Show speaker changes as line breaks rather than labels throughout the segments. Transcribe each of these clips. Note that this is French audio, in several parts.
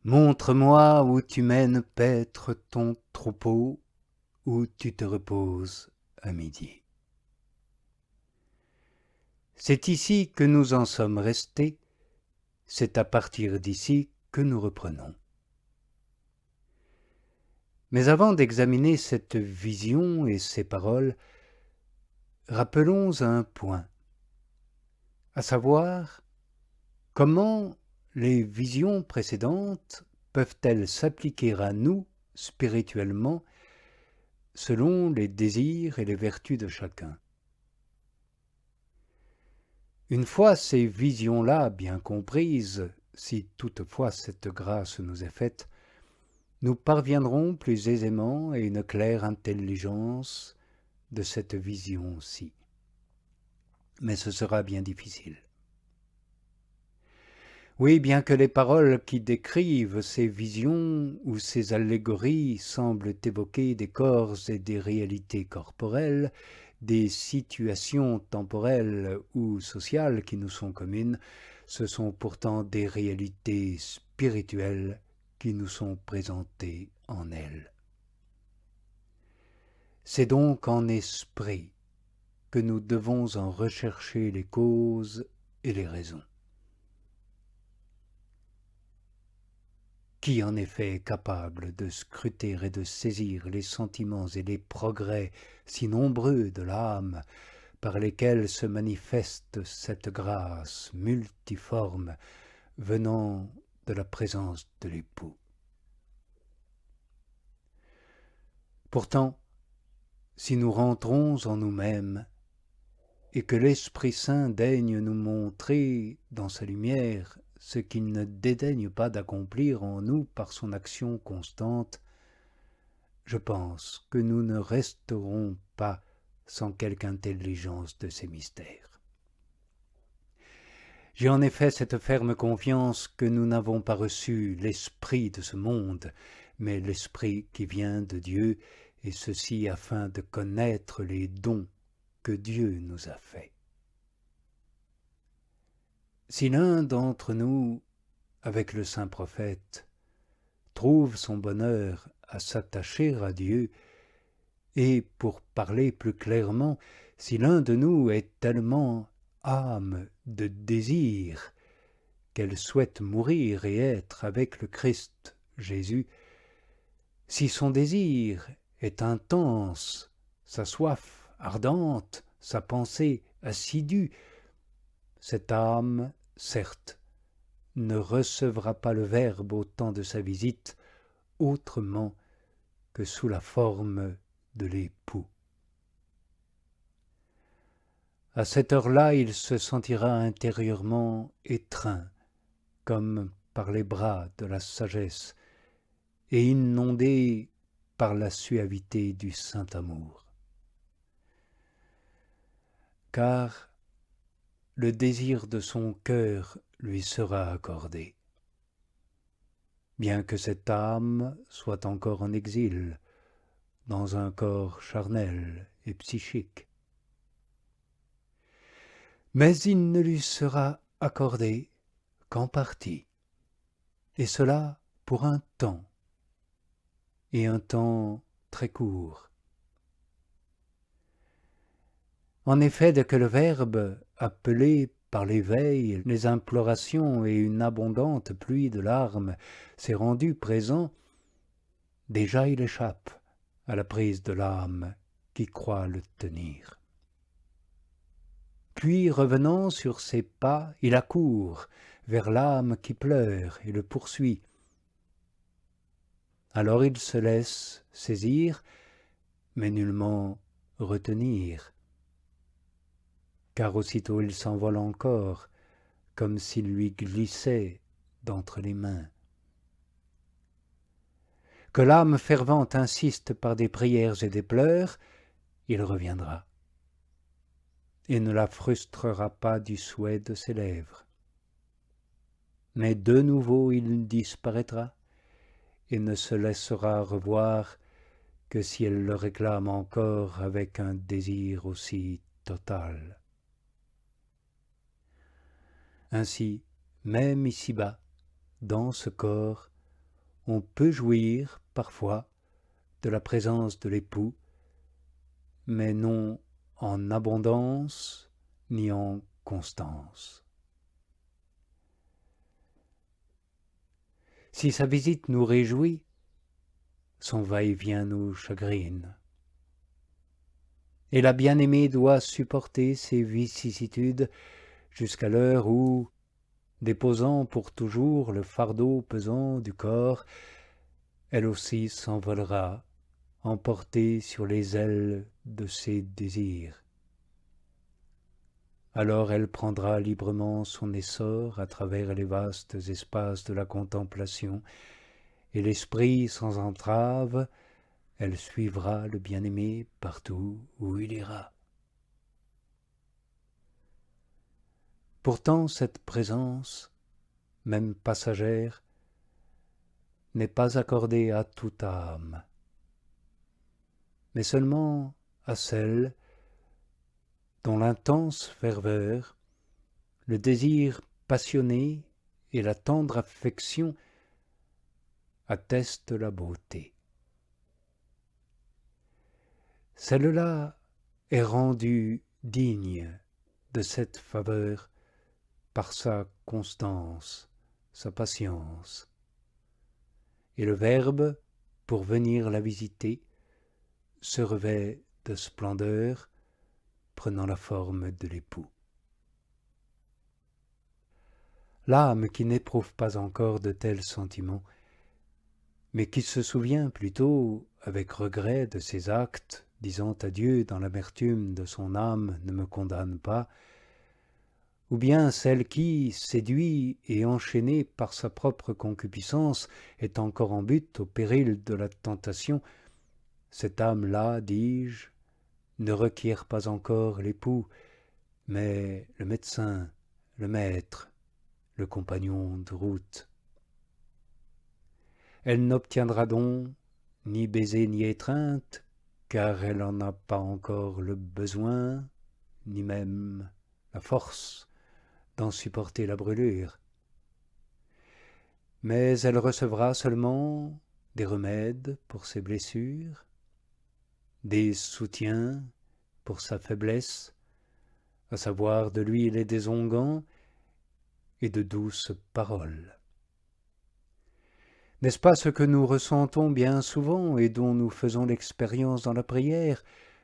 Montre-moi où tu mènes paître ton troupeau, où tu te reposes à midi. C'est ici que nous en sommes restés, c'est à partir d'ici que nous reprenons. Mais avant d'examiner cette vision et ces paroles, rappelons un point, à savoir comment les visions précédentes peuvent-elles s'appliquer à nous spirituellement selon les désirs et les vertus de chacun. Une fois ces visions-là bien comprises, si toutefois cette grâce nous est faite, nous parviendrons plus aisément à une claire intelligence de cette vision-ci. Mais ce sera bien difficile. Oui, bien que les paroles qui décrivent ces visions ou ces allégories semblent évoquer des corps et des réalités corporelles, des situations temporelles ou sociales qui nous sont communes, ce sont pourtant des réalités spirituelles qui nous sont présentées en elles. C'est donc en esprit que nous devons en rechercher les causes et les raisons. Qui en effet est capable de scruter et de saisir les sentiments et les progrès si nombreux de l'âme par lesquels se manifeste cette grâce multiforme venant de la présence de l'époux. Pourtant, si nous rentrons en nous-mêmes et que l'Esprit Saint daigne nous montrer dans sa lumière ce qu'il ne dédaigne pas d'accomplir en nous par son action constante, je pense que nous ne resterons pas sans quelque intelligence de ces mystères. J'ai en effet cette ferme confiance que nous n'avons pas reçu l'esprit de ce monde, mais l'esprit qui vient de Dieu, et ceci afin de connaître les dons que Dieu nous a faits. Si l'un d'entre nous, avec le saint prophète, trouve son bonheur à s'attacher à Dieu, et pour parler plus clairement, si l'un de nous est tellement âme de désir qu'elle souhaite mourir et être avec le Christ Jésus, si son désir est intense, sa soif ardente, sa pensée assidue, cette âme, certes, ne recevra pas le Verbe au temps de sa visite autrement que sous la forme de l'époux. À cette heure-là, il se sentira intérieurement étreint, comme par les bras de la sagesse, et inondé par la suavité du saint amour. Car le désir de son cœur lui sera accordé. Bien que cette âme soit encore en exil, dans un corps charnel et psychique. Mais il ne lui sera accordé qu'en partie, et cela pour un temps, et un temps très court. En effet, dès que le Verbe, appelé par l'éveil, les implorations et une abondante pluie de larmes, s'est rendu présent, déjà il échappe à la prise de l'âme qui croit le tenir. Puis, revenant sur ses pas, il accourt vers l'âme qui pleure et le poursuit. Alors il se laisse saisir, mais nullement retenir, car aussitôt il s'envole encore, comme s'il lui glissait d'entre les mains. Que l'âme fervente insiste par des prières et des pleurs, il reviendra, et ne la frustrera pas du souhait de ses lèvres. Mais de nouveau il disparaîtra, et ne se laissera revoir que si elle le réclame encore avec un désir aussi total. Ainsi, même ici-bas, dans ce corps, on peut jouir, parfois, de la présence de l'époux, mais non en abondance ni en constance. Si sa visite nous réjouit, son va-et-vient nous chagrine. Et la bien-aimée doit supporter ces vicissitudes jusqu'à l'heure où, déposant pour toujours le fardeau pesant du corps, elle aussi s'envolera, emportée sur les ailes de ses désirs. Alors elle prendra librement son essor à travers les vastes espaces de la contemplation, et l'esprit sans entrave, elle suivra le bien-aimé partout où il ira. Pourtant cette présence, même passagère, n'est pas accordée à toute âme, mais seulement à celle dont l'intense ferveur, le désir passionné et la tendre affection attestent la beauté. Celle-là est rendue digne de cette faveur par sa constance, sa patience. Et le Verbe, pour venir la visiter, se revêt de splendeur, prenant la forme de l'époux. L'âme qui n'éprouve pas encore de tels sentiments, mais qui se souvient plutôt avec regret de ses actes, disant à Dieu dans l'amertume de son âme, ne me condamne pas, ou bien celle qui, séduit et enchaînée par sa propre concupiscence, est encore en butte au péril de la tentation, cette âme-là, dis-je, ne requiert pas encore l'époux, mais le médecin, le maître, le compagnon de route. Elle n'obtiendra donc ni baiser ni étreinte, car elle n'en a pas encore le besoin, ni même la force d'en supporter la brûlure. Mais elle recevra seulement des remèdes pour ses blessures, des soutiens pour sa faiblesse, à savoir de l'huile et des onguents, et de douces paroles. N'est-ce pas ce que nous ressentons bien souvent et dont nous faisons l'expérience dans la prière,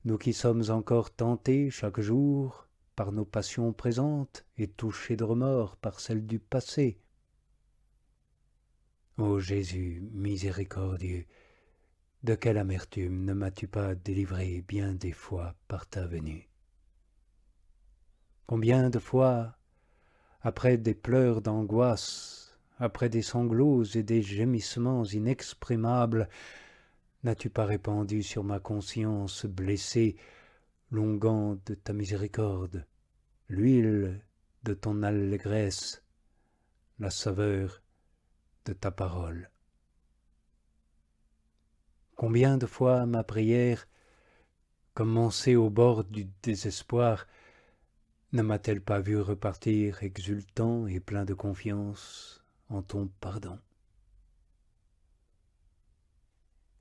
nous qui sommes encore tentés chaque jour par nos passions présentes et touchés de remords par celles du passé? Ô Jésus miséricordieux, de quelle amertume ne m'as-tu pas délivré bien des fois par ta venue? Combien de fois, après des pleurs d'angoisse, après des sanglots et des gémissements inexprimables, n'as-tu pas répandu sur ma conscience blessée l'onguent de ta miséricorde, l'huile de ton allégresse, la saveur de ta parole? Combien de fois ma prière, commencée au bord du désespoir, ne m'a-t-elle pas vu repartir exultant et plein de confiance en ton pardon?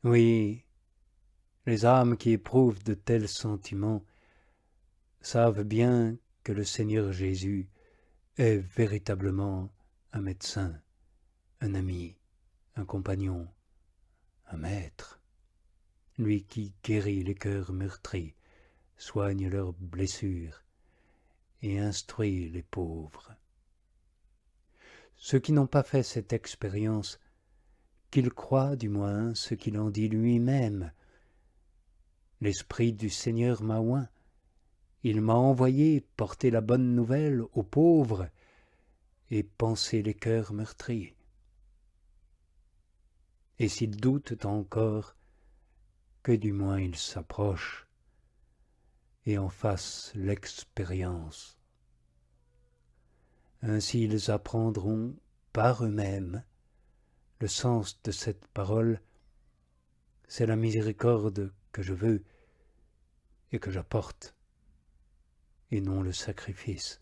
Oui, les âmes qui éprouvent de tels sentiments savent bien que le Seigneur Jésus est véritablement un médecin, un ami, un compagnon, un maître, lui qui guérit les cœurs meurtris, soigne leurs blessures et instruit les pauvres. Ceux qui n'ont pas fait cette expérience, qu'ils croient du moins ce qu'il en dit lui-même. L'Esprit du Seigneur m'a oint, il m'a envoyé porter la bonne nouvelle aux pauvres et panser les cœurs meurtris. Et s'ils doutent encore, que du moins ils s'approchent et en fassent l'expérience. Ainsi ils apprendront par eux-mêmes le sens de cette parole. C'est la miséricorde que je veux et que j'apporte, et non le sacrifice.